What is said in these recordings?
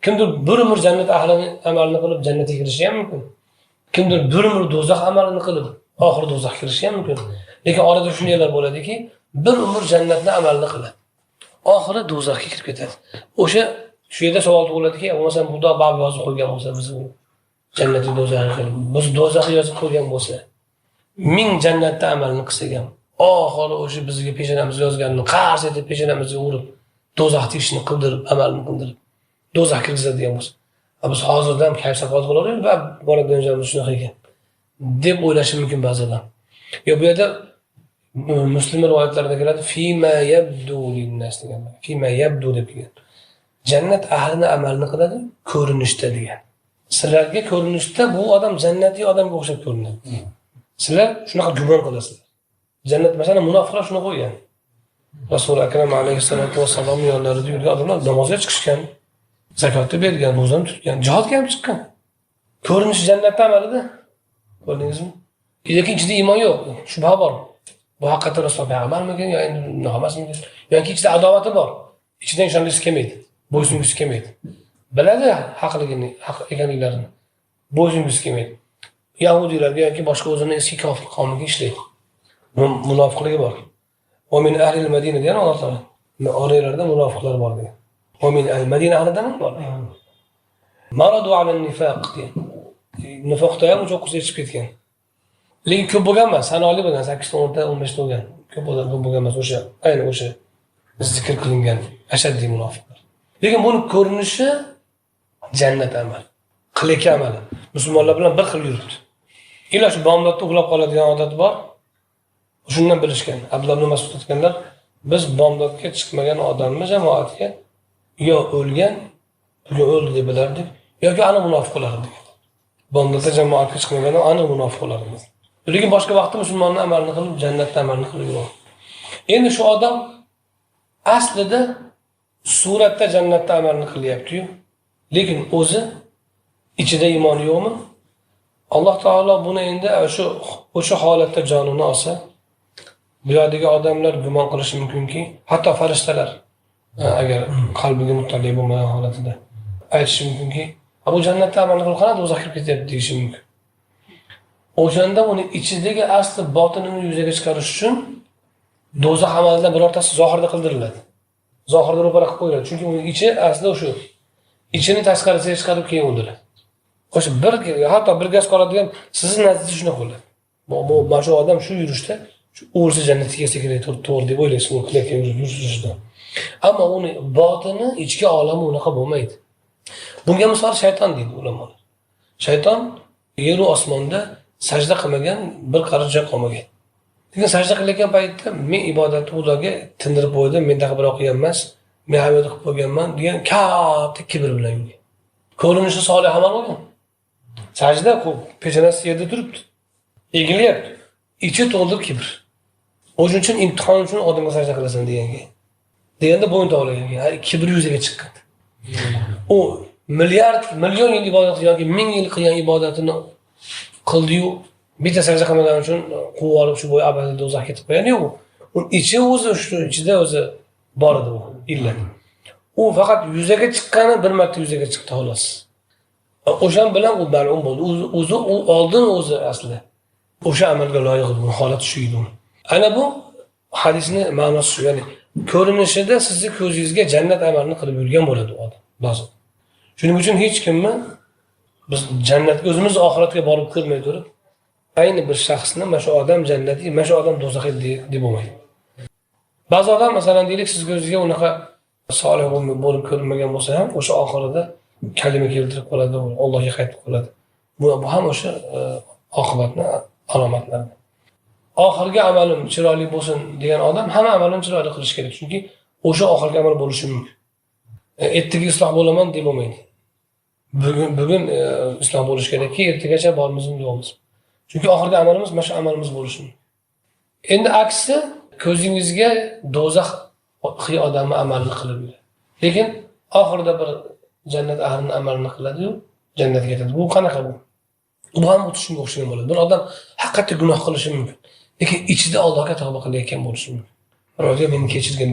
Kimdir bir umr jannat ahlini amalini qilib jannatga kirishi ham mumkin. Kimdir bir umr do'zax amalini qilib oxiri do'zaxga kirishi ham mumkin. Lekin orada shundaylar bo'ladiki, bir umr jannatni amalini qiladi. Oxiri do'zaxga kirib ketadi. O'sha shu yerda savol tug'iladiki, masalan, Xudo bab yozib qo'ygan bo'lsa, biz jannatga do'zaxga qilib, biz do'zaxga yozib qo'ygan bo'lsa, 1000 jannatda amalni qilsak ham, oxiri o'sha bizga peshonamizga yozganini qars etib peshonamizga urib, do'zaxga ishni qildirib, amalni qildirib, do'zaxga kirgizadigan bo'lsa, biz hozirdan kayf-safot qilaveramiz va boradigan joyimiz shunaqa ekan deb o'ylashi mumkin ba'zilar. Yo bu yerda Muslim rivoyatlarida keladi, fima yabdu linnas degan. Fima yabdu deb kelgan. Jannat ahlini amalni qiladi ko'rinishda degan. Sizlarga ko'rinishda bu odam jannatiy odamga o'xshab ko'rinadi. Sizlar shunaqa gumon qilasizlar. Jannat masalan munofiqlar shuni qo'ygan. Rasul akram alayhissalatu vassalom yonlarida yurgan odamlar namozga chiqishgan, zakotni bergan, ro'zani tutgan, jihodga ham chiqqan. Ko'rinishi jannatda amalida. Ko'rdingizmi? Lekin ichida iymon yo'q, shubha bor. Bu haqiqatda Rasul payg'ambarmikin yo endi nomasmikin? Yoki ichida adovati bor. Ichidan ishongisi kelmaydi. Bo'ysungisi kelmaydi. Biladi haqligini, haq ekanliklarini. Bo'ysungisi kelmaydi. Yahudiylarga yoki boshqa o'zini eski kofir qavmiga ishlaydi. Munofiqligi bor. Va min ahli al-Madina degan Alloh taolo. Oraylarda munofiqlar bor degan. Va min al-Madina ahlidan bor. Maradu ala an-nifaq degan. Nifoqda ham cho'qqisi yetib ketgan. Lekin ko'p bo'lgan emas, sanoqli bo'lgan, 8 ta, 10 ta, 15 ta bo'lgan. Ko'p bo'lgan emas o'sha, ayni o'sha zikr qilingan ashaddiy munofiqlar. Lekin buni ko'rinishi jannat amal, qilayotgan amali. Musulmonlar bilan bir xil yuribdi. Ila shu bomdodda uxlab qoladigan odat bor. Shundan bilishgan. Abdulloh ibn Mas'ud aytganlar, biz bomdodga chiqmagan odamni jamoatga yo o'lgan, yo o'ldi deb bilardik, yoki ana munofiqlar degan. Bomdodda jamoatga chiqmagan ana munofiqlar. Lekin boshqa vaqtda musulmonning amalini qilib, jannatda amalni qilib yuradi. Endi shu odam aslida suratda jannatda amalni qilyapti-yu, lekin o'zi ichida iymon yo'qmi? Alloh taolo buni endi o'sha holatda jonini olsa, bu yerdagi odamlar gumon qilishi mumkinki, hatto farishtalar agar qalbiga muttali bo'lmagan holatida aytishi mumkinki, bu jannatda amal qilib qana do'zaxga kirib ketyapti deyishi mumkin. O'shanda uni ichidagi asli botinini yuzaga chiqarish uchun do'zax amalidan birortasi zohirda qildiriladi. Zohirda ro'para qilib qo'yiladi. Chunki uning ichi asli o'sha. Ichini tashqarisiga chiqarib keyin o'ldiradi. O'sha bir hatto bir gaz qoladigan sizning nazdingizda shunaqa bo'ladi. Mana shu odam shu yurishda o'lsa jannatga kelsa kerak to'g'ri deb o'ylaysiz u qilayotgan yurishda. Ammo uni botini, ichki olami unaqa bo'lmaydi. Bunga misol shayton deydi ulamolar. Shayton yer va osmonda sajda qilmagan bir qarich joy qolmagan. Lekin sajda qilayotgan paytda men ibodatni Xudoga tindirib qo'ydim, mendaqa biroq qilgan emas, men ham qilib qo'yganman degan katta kibr bilan yurgan. Ko'rinishi solih amal bo'lgan. Sajda peshonasi yerda turibdi. Egilyapti. Ichi to'ldir kibr. O'shuning uchun imtihon uchun odamga sajda qilasan deganda bo'yin tovlagan. Kibr yuzaga chiqqan. U million yil ibodat yoki 1000 yil qilgan ibodatini qildi-yu, bitta sajda qilmagan uchun quvib olib shu bo'y abadiy do'zaxga ketib qo'yani yo'q. U ichi o'zi shu ichida o'zi bor edi u illat. U faqat yuzaga chiqqani bir marta yuzaga chiqdi xolos. O'shan bilan u ma'lum bo'ldi. O'zi u oldin o'zi asli o'sha amalga loyiq edi, holat shu edi. Ana bu hadisning ma'nosi shu, ya'ni ko'rinishida sizning ko'zingizga jannat amalini qilib yurgan bo'ladi u odam. Lozim. Shuning uchun hech kimni biz jannatga o'zimiz oxiratga borib ko'rmay turib, ayni bir shaxsni mana shu odam jannatiy, mana shu odam do'zaxga deb bo'lmaydi. Ba'zi odam masalan deylik siz ko'zingizga unaqa solih bo'lib ko'rinmagan bo'lsa ham, o'sha oxirida kalima keltirib qoladi, Allohga qaytib qoladi. Bu ham o'sha oqibatni alomatlari. Oxirgi amalim chiroyli bo'lsin degan odam hamma amalini chiroyli qilish kerak, chunki o'sha oxirgi amal bo'lishi mumkin. Ertaga isloh bo'laman deb bo'lmaydi. Bugun isloh bo'lish kerakki, ertagacha bormizmi yo'qmiz. Chunki oxirgi amalimiz mana shu amalimiz bo'lishi mumkin. Endi aksi ko'zingizga do'zax odamni amalini qilib yuradi. Lekin oxirida bir jannat ahlining amalini qiladi-yu, jannatga ketadi. Bu qanaqa bu? Bu ham o'tishga o'xshagan bo'ladi. Bir odam haqiqatda gunoh qilishi mumkin, lekin ichida Allohga tavba qilayotgan bo'lishi mumkin. Birovga meni kechirgan,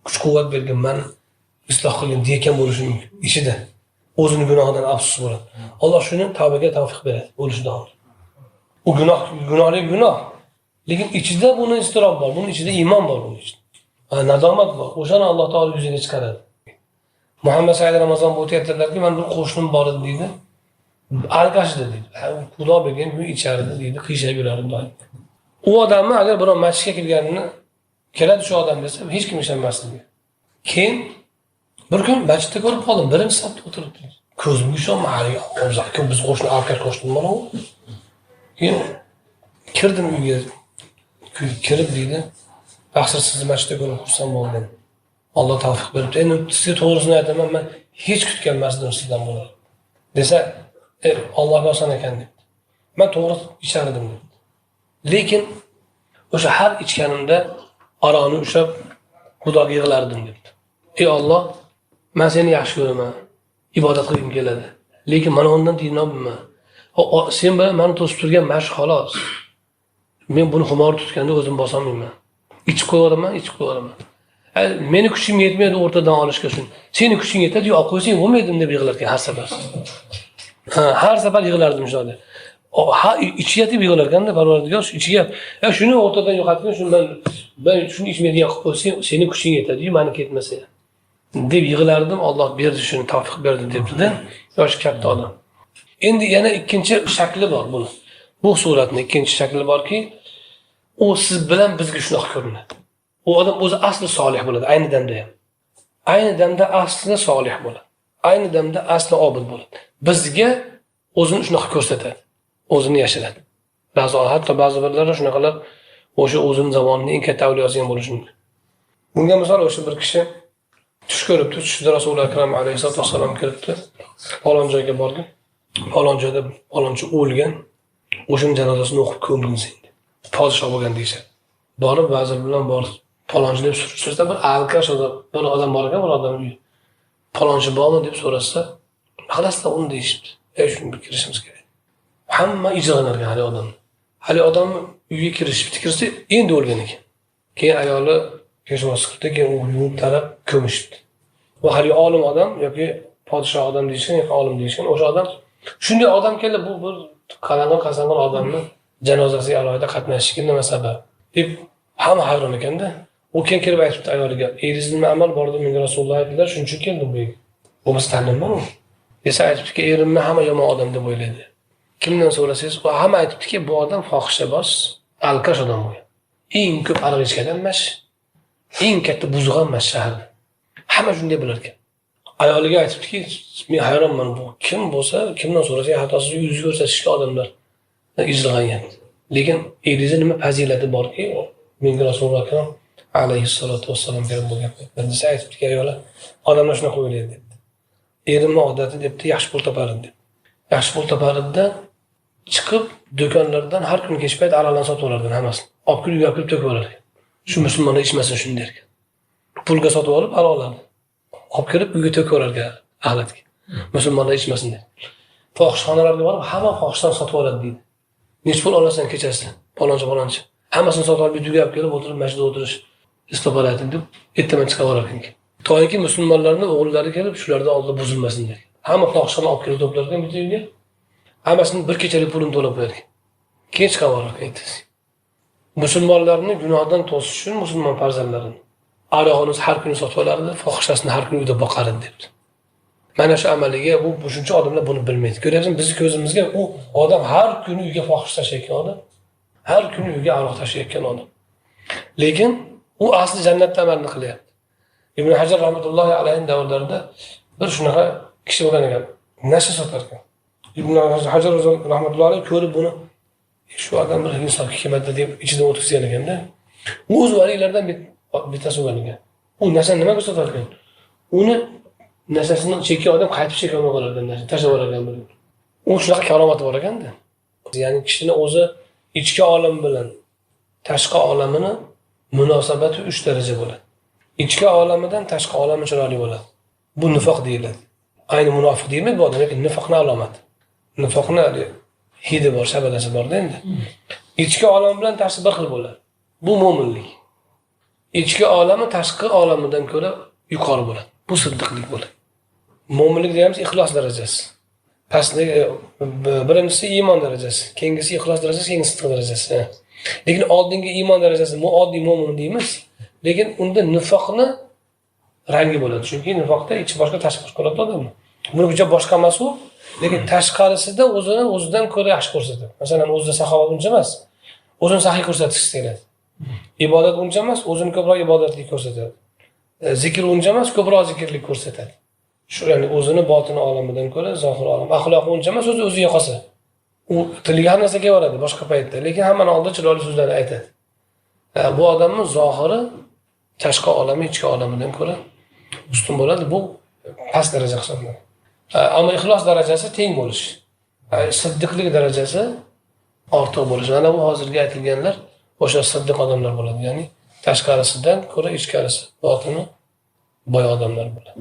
kuch-quvvat bergan, meni isloh qilgan deyotgan bo'lishi mumkin ichida. O'zini gunohidan afsus bo'ladi. Alloh shuni tavbaga tavfiq beradi, o'lishidan oldin. U gunohli gunoh. Lekin ichida buni iztirob bor, buning ichida iymon bor buning ichida. Nadomat bor. O'shani Alloh taolo yuzaga chiqaradi. Muhammad Said Ramazon bu aytadilarki, men bir qo'shnim bor edi deydi. Alkashdi deydi. Xudo bergan uy ichardi deydi, qiyshab yurardi doim. U odamni agar birov masjidga kirganini keladi shu odam desa, hech kim ishonmasdi. Keyin bir kun masjidda ko'rib qoldim, birinchi safda o'tiribdi. Ko'zimga ishonmadi. Biz qo'shni alkash qo'shnim mana u. Keyin kirdim uyga. Kirib deydi, "Baxshir sizni masjidda ko'rib xursand bo'ldim. Alloh tavfiq beribdi. Endi sizga to'g'risini aytaman, men hech kutgan emasdim sizdan buni." Desa, Alloh oson ekan deb. Men to'g'ri ichardim deb. Lekin o'sha har ichganimda aroni ushlab Xudoga yig'lardim deb. Ey Alloh, men seni yaxshi ko'raman. Ibodat qilgim keladi. Lekin mana undan dinobman. Sen bilan meni to'sib turgan mash xolos. Men buni xumor tutganda o'zim bosolmayman. Ichib qo'yaman. Meni kuchim yetmaydi o'rtadan olishga shuni. Seni kuching yetadi, yo'q qo'ysang bo'lmaydim deb yig'lar ekan har safar. Har safar yig'lardim shunday. İçiyatib yig'lar ekanda Parvardigor ichiga. Shuni o'rtadan yo'qotgan, shuni men shuni ichmaydigan qilib qo'ysang, seni kuching yetadi, meni ketmasa deb yig'lardim. Alloh berdi shuni, tavfiq berdi debdi-da. Yosh katta odam. Endi yana ikkinchi shakli bor buni. Bu suratning ikkinchi shakli borki, u siz bilan bizga shunaqa ko'rinadi. U odam o'zi asli solih bo'ladi ayni damda ham. Ayni damda asli solih bo'ladi. Ayni damda asli obid bo'ladi. Bizga o'zini shunaqa ko'rsatadi. O'zini yashiradi. Hatto ba'zi birlar shunaqalar o'sha o'zining zamonining eng katta avliyosi ham bo'lishi mumkin. Bunga misol o'sha bir kishi tush ko'ribdi, tushda Rasululloh akram alayhisolatu vassalom kiribdi. Falon joyga borgan. Falon joyda falonchi o'lgan. O'shaning janozasini o'qib ko'milsin deb. Podshoh bo'lgan deyshadi. Borib vazir bilan borib falonchi deb so'rasa, bir alkash bir odam bor ekan, bir odam uyi. Falonchi bormi deb so'rasa, "Xalaslar uni" deyishibdi. Shuni bir kirishimiz kerak. Hamma ijg'anar hali odam. Hali odam uyga kirsa endi o'lgan ekan. Keyin ayoli peshvoz qildi, keyin u yuvib tarab ko'mishdi. Va hali olim odam yoki podshoh odam deyishgan yoki olim deyishgan o'sha odam shunday odam keldi, bu bir qalangan odamni janozasiga alohida qatnashishga nima sabab deb hamma hayron ekanda. U keyin kirib aytibdi ayoliga, "Eringiz nima amal bor edi, menga Rasululloh aytdilar, shuning uchun keldim bu yerga. Bo'lmasa tanlamayman u." Desa aytibdiki, "Erimni hamma yomon odam deb o'ylaydi." Kimdan so'rasangiz, u hamma aytibdiki, bu odam fohishaboz, alkash odam bo'lgan. Eng ko'p aroq ichgan emas, eng katta buzuq emas shaharda. Hamma shunday bilar ekan. Ayoliga aytibdiki, "Men hayronman, bu kim bo'lsa, kimdan so'rasang, hatto siz yuz ko'rsatishga odamlar ijrag'angan. Lekin eringiz nima fazilati borki, menga Rasululloh akram alayhissalatu vassalom berib bo'lgan." Desa aytibdiki, ayoli, "Odamlar shunaqa o'ylaydi" debdi. Erimning odati debdi, yaxshi pul topar edi. Yaxshi pul topar edi, chiqib do'konlardan har kun kech payt aroqlarni sotib olardi hammasini. Olib kelib yoqib to'kib olar ekan. Shu musulmonlar ichmasin shuni der ekan. Pulga sotib olib aroqlarni olib kelib uyga to'kib olar ekan ahlatga. Musulmonlar ichmasin deb. Fohishxonalarga borib hamma fohishdan sotib oladi deydi. Nech pul olasan kechasi? Palonchi. Hammasini sotib olib uyga olib kelib o'tirib masjidda o'tirish istobalatini deb ertaman chiqib olar ekan. To'yki musulmonlarning o'g'illari kelib shulardan oldida buzilmasin der. Hamma fohishxona olib kelib to'plargan bitta uyga. Hammasini bir kechalik pulini to'lab qo'yar ekan. Keyin chiqib olar ekan. Musulmonlarning gunohdan to'sish uchun musulmon farzandlarini arog'ini har kuni sotib olardi, fohishasini har kuni uyda boqardi debdi. Mana shu amaliga bu shuncha odamlar buni bilmaydi. Ko'ryapsizmi, bizning ko'zimizga u odam har kuni uyga fohish tashlayotgan odam, har kuni uyga aroq tashlayotgan odam. Lekin u asli jannatda amalni qilyapti. Ibn Hajar rahmatullohi alayhi davrlarida bir shunaqa kishi bo'lgan ekan, nasha sotar ekan. Ibn Hajar rahmatullohi alayhi ko'rib buni, shu odam bir insofga kelmadi deb ichidan o'tkazgan ekanda, u o'z valiylardan bittasi bo'lgan ekan. U nasha nimaga sotar ekan? Uni nashasini chekkan odam qaytib cheka olmay qolar ekan, tashlab yuborgan bir. U shunaqa karomati bor ekanda. Ya'ni kishini o'zi ichki olam bilan tashqi olamini munosabati 3 daraja bo'ladi. Ichki olamidan tashqi olami chiroyli bo'ladi. Bu nifoq deyiladi. Ayni munofiq deyilmaydi bu odam, lekin nifoqning alomati. Nifoqning hidi bor, shabadasi bor-da endi. Ichki olam bilan tashqi bir xil bo'ladi. Bu mo'minlik. Ichki olami tashqi olamidan ko'ra yuqori bo'ladi. Bu siddiqlik bo'ladi. mo'minlik deyamiz ixlos darajasi. Pastdagi birinchisi iymon darajasi, keyingisi ixlos darajasi, keyingisi sidq darajasi. Lekin oldingi iymon darajasi oddiy mo'min deymiz. Lekin unda nifoqni rangi bo'ladi. Chunki nifoqda ichi boshqa, tashqi boshqa bo'ladi odamni. Buni buncha boshqa emas u, lekin tashqarisida o'zidan ko'ra yaxshi ko'rsatadi. Masalan, o'zida saxovat uncha emas, o'zini saxiy ko'rsatishni keladi. Ibodat uncha emas, o'zini ko'proq ibodatli ko'rsatadi. Zikr uncha emas, ko'proq zikrlik ko'rsatadi. Shu ya'ni o'zini botin olamidan ko'ra zohir olam. Axloqi uncha emas, o'ziga qolsa. U tiliga har narsa keladi boshqa paytda, lekin hammaning oldida chiroyli so'zlarni aytadi. Bu odamning zohiri tashqi olami, ichki olamidan ko'ra ustun bo'ladi. Bu past daraja hisoblanadi. Ammo ixlos darajasi teng bo'lish. Siddiqlik darajasi ortiq bo'lish. Mana bu hozirgi aytilganlar o'sha siddiq odamlar bo'ladi. Ya'ni tashqarisidan ko'ra ichkarisi, botini boy odamlar bo'ladi.